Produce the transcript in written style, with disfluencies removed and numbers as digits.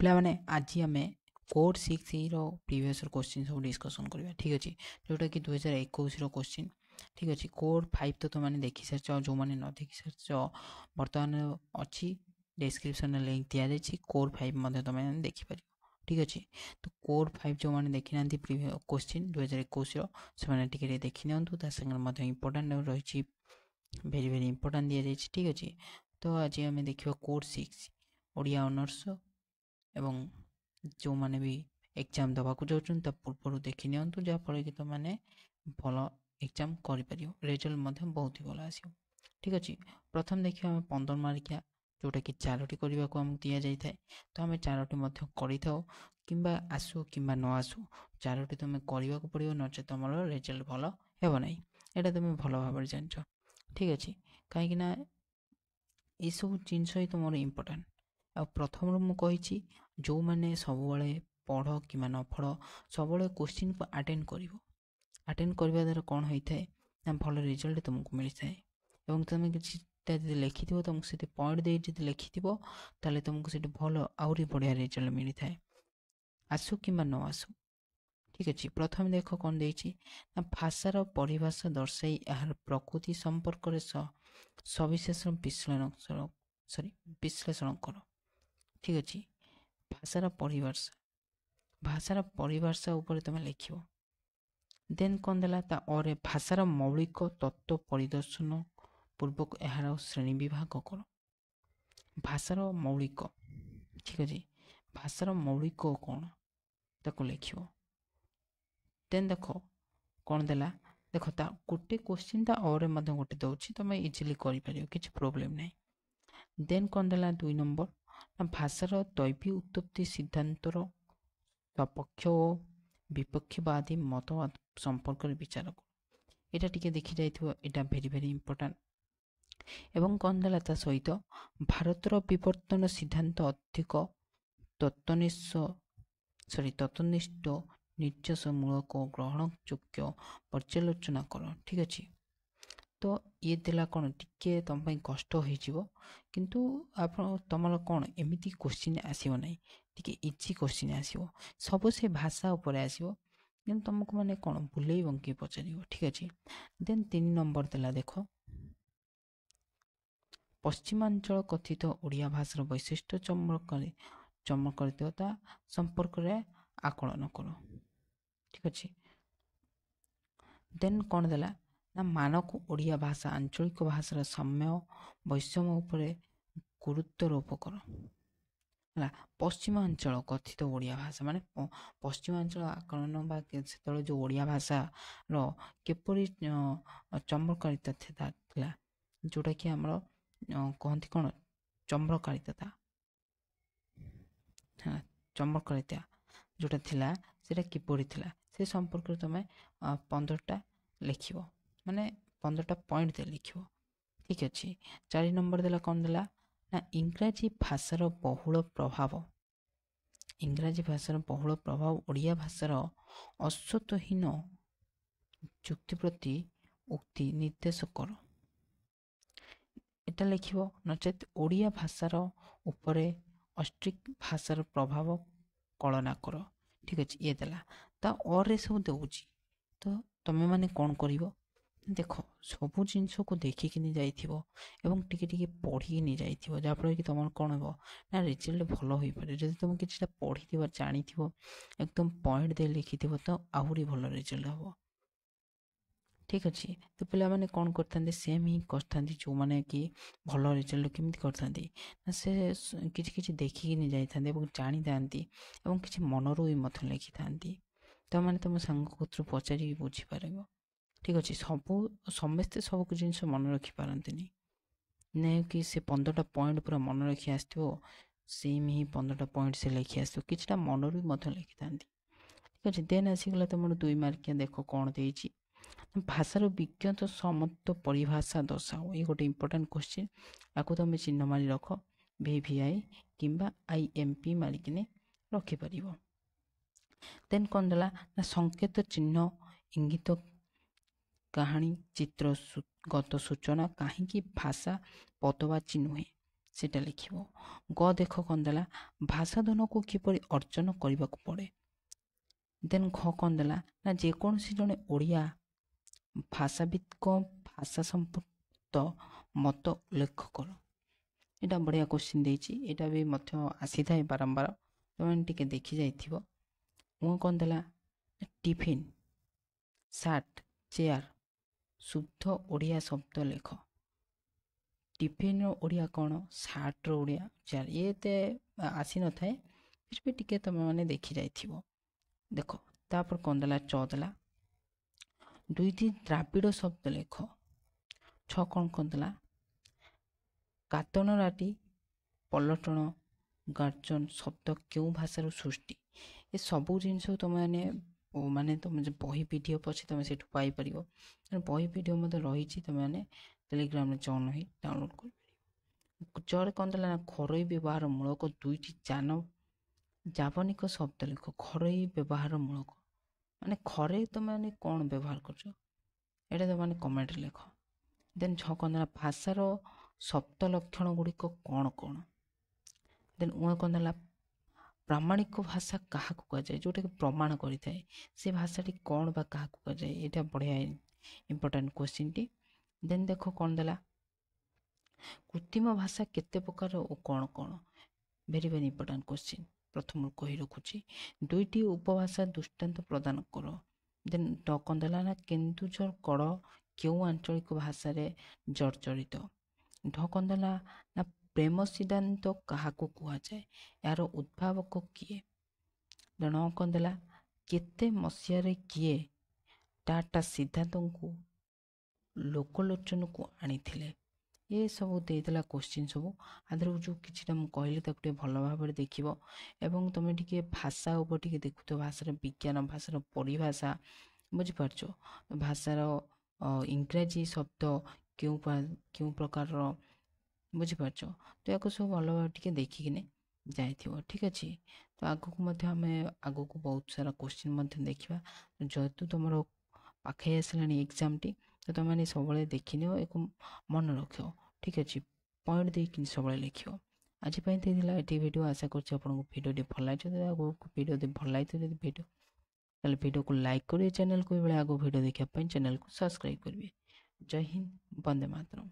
पे आज आम कोड 6 प्रीवियस क्वेश्चन सब डिस्कसन करवा ठीक अच्छे जोटा कि 2021 क्वेश्चन ठीक अच्छे। कोड 5 तो तुमने देखी सारी जो मैंने न देखी सारी बर्तमान अच्छी डिस्क्रिप्शन लिंक दि जाए कोड 5 तुम देखिपर ठीक अच्छे। तो कोड 5 जो मैंने देखी ना प्रीवियस क्वेश्चन 2021 से देखी नि इंपोर्टाट रही भेरी भेरी इंपोर्टाट दि जाए ठीक अच्छे। तो आज आम देखा कोड 6 ओडिया ऑनर्स एवं जो मैंने भी एग्जाम दवाक जाऊँ पूर्व देखी नि जहाँफल कि तुमने भल एग्जाम कर रिजल्ट बहुत ही भल आस ठीक अच्छे। प्रथम देखिए आम 15 मार्किया जोटा कि 4टी करने को आमको दि जाए तो आम 4टी कि आसु कि न आसु 4टी तुम करने को पड़ो नचे तुम रिजल्ट भल हे ना यहाँ तुम भल भाव जान ठीक अच्छे। कहीं ये सब जिनस ही तुम इम्पोर्टाट आ प्रथम मुझे जो मैंने सब पढ़ कि न पढ़ सब क्वेश्चन को अटेंड करने द्वारा कौन होता है ना भल रिजल्ट तुमको मिलता है और तुम कि लिखि तुमको से पॉइंट दे लिखि ताले तुमको से भल आहरी बढ़िया रिजल्ट मिलता है आसु कि न आसु ठीक अच्छे। प्रथम देख कौन देना भाषार परिभाषा दर्शाई यार प्रकृति संपर्क सविशेष विश्लेषण कर ठीक अच्छे। भाषार परिभाषा उपर तुम लिख देन कौन देला और भाषार मौलिक तत्व परिदर्शन पूर्वक यार श्रेणी विभाग कर भाषार मौलिक ठीक अच्छे। भाषार मौलिक कौन ताको लिख देन देख कौन देला देख गोटे क्वेश्चन और गोटे दौर तुम इजिली कर प्रोब्लेम ना देन कौन देला 2 नंबर ना भाषार दैवी उत्पत्ति सिद्धांतर सपक्ष और विपक्षवादी मतवाद संपर्क विचार कर यहाँ टी देखी जाइए भेरी भेरी इम्पोर्टाट एवं कौन देला सहित भारतर विवर्तन सिद्धांत अधिक तत्वनिष्ठ निर्देशमूलक ग्रहण योग्य पर्यालोचना कर ठीक अच्छे। तो ये देला कौन टिके तुम कष्ट हो किंतु आप तुम कौन एमती क्वेश्चन आसो ना टी इजी क्वेश्चन आसो सब से भाषा उपर आसो कि तुमको मैंने कौन बुले बंकी पचार ठीक अच्छे। देन 3 नंबर देला देख पश्चिमांचल कथित ओडिया भाषार वैशिष्ट्य चमत्कारिता संपर्क आकलन कर ठीक अच्छे। देन कौन देला ना मानक ओडिया भाषा आंचलिक भाषार साम्य वैषम्य उपरे गुरुत्वारोप कर पश्चिमांचल कथित ओडिया भाषा माने पश्चिमांचल आकलन से जो ओडिया भाषा किपरि चमत्कारिता था जोटा कि आमर कहती कौन चमत्कारिता चमत्कारिता जोटा थिला सेटा किपरि थिला से संपर्क तुम 15टा लिख माने 15टा पॉइंट दे लिख ठीक अच्छे। 4 नंबर देला कौन देला ना इंग्राजी भाषार बहुल प्रभाव ओडिया भाषार असत्वहीन चुक्ति प्रति उक्ति निर्देश कर एटा लिख नचेत ओडिया भाषार उपरे ऑस्ट्रिक भाषार प्रभाव कलना कर ठीक अच्छे। ये देला और सब दौची तो तुम्हें माने कौन कर देख सबू जिनस को देखिकी जाइए टिके पढ़ी जाइए जहाँफल कि तुम कौन हो ना रिजल्ट भल हो पारे जब तुम कि पढ़ी जानी एकदम पॉइंट दे लिखि तो आहरी भल रिजल्ट हम ठीक अच्छे। तो पिला माने कौन करते सेम ही करते जो मैंने कि भल रिजल्ट केमती करते से किसी देखिकी जाइए जानी था कि मनरू भी लिखि था तो मैंने तुम सांग को पचारि बुझीपार ठीक अच्छे। समस्ते सब जिन मन रखिपारती नहीं कि से 15टा पॉइंट पूरा मन रखी आसो सेम ही 15टा पॉइंट से लिखि आसो कि मनरू भी लिखि था ठीक अच्छे। देन आसीगला तुम 2 मार्किया देख कौन दे भाषार विज्ञत समत्व परिभाषा दर्शाओ ये गोटे इंपोर्टाट क्वेश्चन आपको तुम चिन्ह मारी रख VVI कि IMP मारिकिने रखिपर। देन कौन देला ना संकेत चिन्ह इंगित कहानी चित्रगत सूचना कहीं भाषा पदवाची नुहे ସେଟା ଲେଖିବ। ଗ ଦେଖ କ'ଣ ଦେଲା, ଭାଷା ଧନକୁ କିପରି ଅର୍ଜନ କରିବାକୁ ପଡ଼େ। ଦେନ୍ ଘ କ'ଣ ଦେଲା ନା ଯେକୌଣସି ଜଣେ ଓଡ଼ିଆ ଭାଷାବିତ୍ଙ୍କ ଭାଷା ସମ୍ପୃକ୍ତ ମତ ଉଲ୍ଲେଖ କର। ଏଇଟା ବଢ଼ିଆ କୋଶ୍ଚିନ୍ ଦେଇଛି, ଏଇଟା ବି ମଧ୍ୟ ଆସିଥାଏ ବାରମ୍ବାର, ତୁମେ ଟିକେ ଦେଖି ଯାଇଥିବ। ମୁଁ କ'ଣ ଦେଲା, ଟିଫିନ୍, ସାର୍ଟ, ଚେୟାର, ଶୁଦ୍ଧ ଓଡ଼ିଆ ଶବ୍ଦ ଲେଖ। ଟିଫିନ୍ର ଓଡ଼ିଆ କ'ଣ, ସାର୍ଟର ଓଡ଼ିଆ ଚେୟାର, ଇଏ ଏତେ ଆସିନଥାଏ, ଫିର୍ ବି ଟିକେ ତୁମେ ମାନେ ଦେଖି ଯାଇଥିବ। ଦେଖ ତାପରେ କ'ଣ ଦେଲା, ଚ ଦେଲା, ଦୁଇଟି ଦ୍ରାବିଡ଼ ଶବ୍ଦ ଲେଖ। ଛ କ'ଣ ଦେଲା, କାତନରାଟି, ପଲଟଣ, ଗାର୍ଜନ ଶବ୍ଦ କେଉଁ ଭାଷାରୁ ସୃଷ୍ଟି। ଏସବୁ ଜିନିଷ ତୁମେ ତୁମେ ବହି ଭିଡ଼ିଓ ପଛେ ତୁମେ ସେଇଠୁ ପାଇପାରିବ। ବହି ଭିଡ଼ିଓ ମଧ୍ୟ ରହିଛି, ତୁମେମାନେ ଟେଲିଗ୍ରାମରେ ଜଏନ୍ ହୋଇ ଡାଉନଲୋଡ଼ କରିପାରିବ। ଚରେ କ'ଣ ଦେଲା ନା ଘରୋଇ ବ୍ୟବହାର ମୂଳକ ଦୁଇଟି ଯାବନିକ ଶବ୍ଦ ଲେଖ। ଘରୋଇ ବ୍ୟବହାର ମୂଳକ ମାନେ ଘରେ ତୁମେ କ'ଣ ବ୍ୟବହାର କରୁଛ, ଏଇଟା ତୁମେ କମେଣ୍ଟରେ ଲେଖ। ଦେନ୍ ଛ କ'ଣ ଦେଲା, ଭାଷାର ଶବ୍ଦ ଲକ୍ଷଣ ଗୁଡ଼ିକ କ'ଣ କ'ଣ। ଦେନ୍ କ'ଣ ଦେଲା, ପ୍ରାମାଣିକ ଭାଷା କାହାକୁ କୁହାଯାଏ, ଯେଉଁଟାକି ପ୍ରମାଣ କରିଥାଏ, ସେ ଭାଷାଟି କ'ଣ ବା କାହାକୁ କୁହାଯାଏ। ଏଇଟା ବଢ଼ିଆ ଇମ୍ପୋର୍ଟାଣ୍ଟ କୋଶ୍ଚିନ୍ଟି। ଦେନ୍ ଦେଖ କ'ଣ ଦେଲା, କୃତ୍ରିମ ଭାଷା କେତେ ପ୍ରକାର ଓ କ'ଣ କ'ଣ। ଭେରି ଭେରି ଇମ୍ପୋର୍ଟାଣ୍ଟ କୋଶ୍ଚିନ୍, ପ୍ରଥମରୁ କହି ରଖୁଛି। ଦୁଇଟି ଉପଭାଷା ଦୃଷ୍ଟାନ୍ତ ପ୍ରଦାନ କର। ଦେନ୍ ଟ କ'ଣ ଦେଲା ନା କେନ୍ଦୁଝର କଡ଼ କେଉଁ ଆଞ୍ଚଳିକ ଭାଷାରେ ଜର୍ଜରିତ। ଢ କ'ଣ ଦେଲା ନା ପ୍ରେମ ସିଦ୍ଧାନ୍ତ କାହାକୁ କୁହାଯାଏ, ଏହାର ଉଦ୍ଭାବକ କିଏ। ଣ କ'ଣ ଦେଲା, କେତେ ମସିହାରେ କିଏ ଟାଟା ସିଦ୍ଧାନ୍ତଙ୍କୁ ଲୋକଲୋଚନକୁ ଆଣିଥିଲେ। ଏସବୁ ଦେଇଥିଲା କୋଶ୍ଚିନ୍ ସବୁ। ଆଦେହରୁ ଯେଉଁ କିଛିଟା ମୁଁ କହିଲି ତାକୁ ଟିକେ ଭଲ ଭାବରେ ଦେଖିବ ଏବଂ ତୁମେ ଟିକେ ଭାଷା ଉପରେ ଟିକେ ଦେଖୁଥିବ, ଭାଷାର ବିଜ୍ଞାନ, ଭାଷାର ପରିଭାଷା, ବୁଝିପାରୁଛ, ଭାଷାର ଇଂରାଜୀ ଶବ୍ଦ କେଉଁ ପ୍ରକାରର, ବୁଝିପାରୁଛ। ତ ୟାକୁ ସବୁ ଭଲ ଭାବରେ ଟିକେ ଦେଖିକିନି ଯାଇଥିବ, ଠିକ୍ ଅଛି। ତ ଆଗକୁ ମଧ୍ୟ ଆମେ ବହୁତ ସାରା କୋଶ୍ଚିନ୍ ମଧ୍ୟ ଦେଖିବା। ଯେହେତୁ ତୁମର ପାଖେଇ ଆସିଲାଣି ଏକ୍ଜାମ୍ଟି, ତ ତୁମେ ସବୁବେଳେ ଦେଖିନିଅ, ଏକ ମନେ ରଖିବ, ଠିକ୍ ଅଛି। ପଏଣ୍ଟ ଦେଇକି ସବୁବେଳେ ଲେଖିବ। ଆଜି ପାଇଁ ଥିଲା ଏଠି ଭିଡ଼ିଓ। ଆଶା କରୁଛି ଆପଣଙ୍କୁ ଭିଡ଼ିଓଟି ଭଲ ଲାଗିଥିବ। ଆଗକୁ ଭିଡ଼ିଓ ଯଦି ଭଲ ଲାଗିଥିବ ତାହେଲେ ଭିଡ଼ିଓକୁ ଲାଇକ୍ କରିବେ, ଚ୍ୟାନେଲକୁ ଏଇଭଳି ଆଗକୁ ଭିଡ଼ିଓ ଦେଖିବା ପାଇଁ ଚ୍ୟାନେଲକୁ ସବସ୍କ୍ରାଇବ୍ କରିବେ। ଜୟ ହିନ୍ଦ, ବନ୍ଦେ ମାତରମ୍।